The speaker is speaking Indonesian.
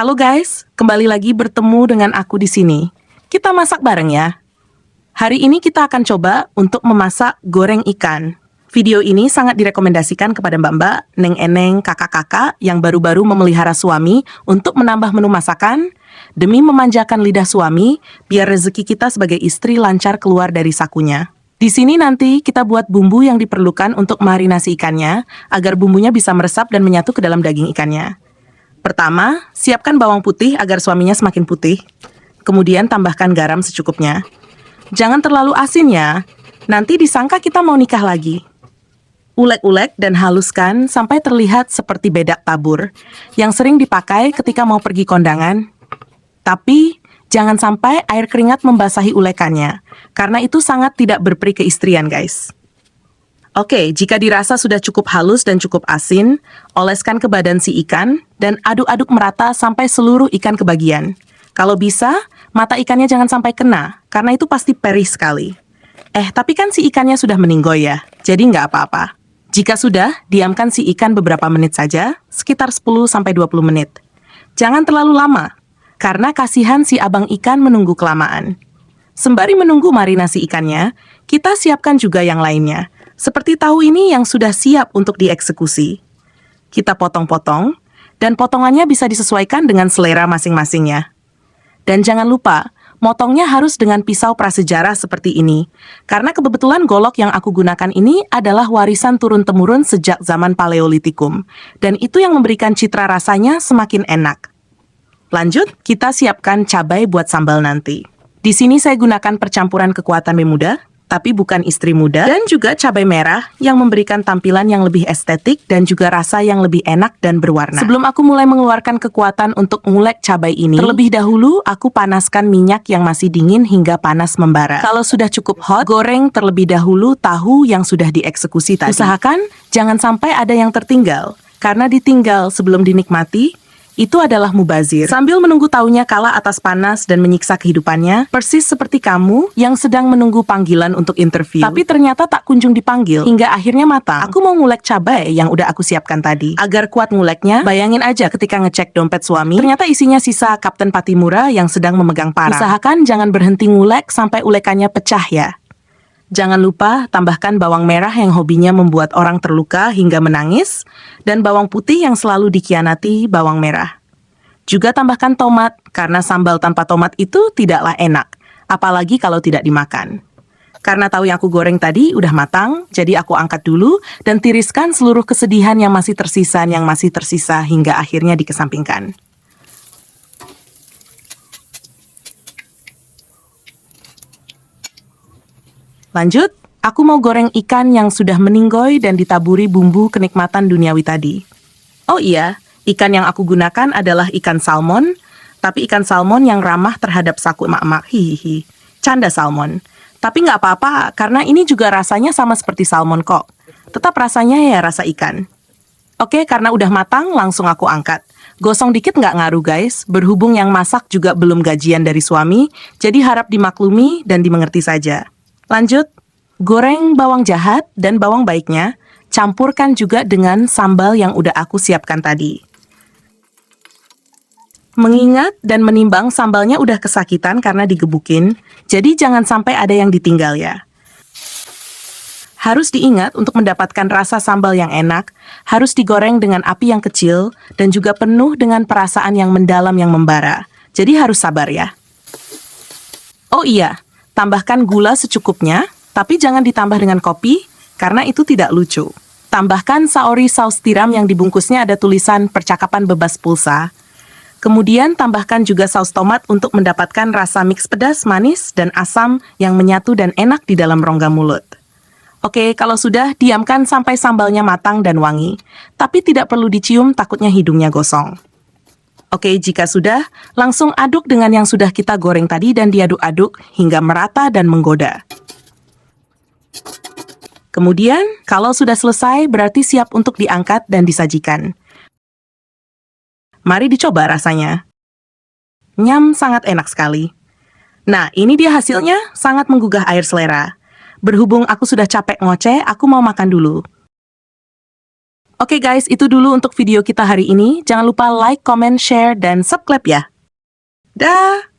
Halo guys, kembali lagi bertemu dengan aku di sini. Kita masak bareng ya. Hari ini kita akan coba untuk memasak goreng ikan. Video ini sangat direkomendasikan kepada mbak-mbak, neng-eneng, kakak-kakak yang baru-baru memelihara suami untuk menambah menu masakan demi memanjakan lidah suami biar rezeki kita sebagai istri lancar keluar dari sakunya. Di sini nanti kita buat bumbu yang diperlukan untuk marinasi ikannya agar bumbunya bisa meresap dan menyatu ke dalam daging ikannya. Pertama, siapkan bawang putih agar suaminya semakin putih. Kemudian tambahkan garam secukupnya. Jangan terlalu asin ya, nanti disangka kita mau nikah lagi. Ulek-ulek dan haluskan sampai terlihat seperti bedak tabur yang sering dipakai ketika mau pergi kondangan. Tapi, jangan sampai air keringat membasahi ulekannya, karena itu sangat tidak berperi keistrian guys. Oke, jika dirasa sudah cukup halus dan cukup asin, oleskan ke badan si ikan dan aduk-aduk merata sampai seluruh ikan kebagian. Kalau bisa, mata ikannya jangan sampai kena, karena itu pasti perih sekali. Tapi kan si ikannya sudah meninggoy ya, jadi nggak apa-apa. Jika sudah, diamkan si ikan beberapa menit saja, sekitar 10-20 menit. Jangan terlalu lama, karena kasihan si abang ikan menunggu kelamaan. Sembari menunggu marinasi ikannya, kita siapkan juga yang lainnya. Seperti tahu ini yang sudah siap untuk dieksekusi. Kita potong-potong, dan potongannya bisa disesuaikan dengan selera masing-masingnya. Dan jangan lupa, motongnya harus dengan pisau prasejarah seperti ini. Karena kebetulan golok yang aku gunakan ini adalah warisan turun-temurun sejak zaman Paleolitikum. Dan itu yang memberikan citra rasanya semakin enak. Lanjut, kita siapkan cabai buat sambal nanti. Di sini saya gunakan percampuran kekuatan muda, tapi bukan istri muda, dan juga cabai merah yang memberikan tampilan yang lebih estetik dan juga rasa yang lebih enak dan berwarna. Sebelum aku mulai mengeluarkan kekuatan untuk ngulek cabai ini, terlebih dahulu aku panaskan minyak yang masih dingin hingga panas membara. Kalau sudah cukup hot, goreng terlebih dahulu tahu yang sudah dieksekusi tadi. Usahakan jangan sampai ada yang tertinggal, karena ditinggal sebelum dinikmati, itu adalah mubazir. Sambil menunggu taunya kalah atas panas dan menyiksa kehidupannya, persis seperti kamu yang sedang menunggu panggilan untuk interview. Tapi ternyata tak kunjung dipanggil, hingga akhirnya matang. Aku mau ngulek cabai yang udah aku siapkan tadi. Agar kuat nguleknya, bayangin aja ketika ngecek dompet suami, ternyata isinya sisa Kapten Patimura yang sedang memegang parang. Usahakan jangan berhenti ngulek sampai ulekannya pecah ya. Jangan lupa tambahkan bawang merah yang hobinya membuat orang terluka hingga menangis, dan bawang putih yang selalu dikhianati bawang merah. Juga tambahkan tomat, karena sambal tanpa tomat itu tidaklah enak, apalagi kalau tidak dimakan. Karena tahu yang aku goreng tadi udah matang, jadi aku angkat dulu dan tiriskan seluruh kesedihan yang masih tersisa hingga akhirnya dikesampingkan. Lanjut, aku mau goreng ikan yang sudah meninggoy dan ditaburi bumbu kenikmatan duniawi tadi. Oh iya, ikan yang aku gunakan adalah ikan salmon, tapi ikan salmon yang ramah terhadap saku emak-emak, hihihi. Canda salmon. Tapi nggak apa-apa, karena ini juga rasanya sama seperti salmon kok. Tetap rasanya ya rasa ikan. Oke, karena udah matang, langsung aku angkat. Gosong dikit nggak ngaruh guys, berhubung yang masak juga belum gajian dari suami, jadi harap dimaklumi dan dimengerti saja. Lanjut, goreng bawang jahat dan bawang baiknya, campurkan juga dengan sambal yang udah aku siapkan tadi. Mengingat dan menimbang sambalnya udah kesakitan karena digebukin, jadi jangan sampai ada yang ditinggal ya. Harus diingat untuk mendapatkan rasa sambal yang enak, harus digoreng dengan api yang kecil dan juga penuh dengan perasaan yang mendalam yang membara. Jadi harus sabar ya. Oh iya, tambahkan gula secukupnya, tapi jangan ditambah dengan kopi, karena itu tidak lucu. Tambahkan saori saus tiram yang dibungkusnya ada tulisan percakapan bebas pulsa. Kemudian tambahkan juga saus tomat untuk mendapatkan rasa mix pedas, manis, dan asam yang menyatu dan enak di dalam rongga mulut. Oke, kalau sudah, diamkan sampai sambalnya matang dan wangi. Tapi tidak perlu dicium, takutnya hidungnya gosong. Oke, jika sudah, langsung aduk dengan yang sudah kita goreng tadi dan diaduk-aduk hingga merata dan menggoda. Kemudian, kalau sudah selesai, berarti siap untuk diangkat dan disajikan. Mari dicoba rasanya. Nyam, sangat enak sekali. Nah, ini dia hasilnya, sangat menggugah air selera. Berhubung aku sudah capek ngoceh, aku mau makan dulu. Oke guys, itu dulu untuk video kita hari ini. Jangan lupa like, comment, share, dan subscribe ya. Dah!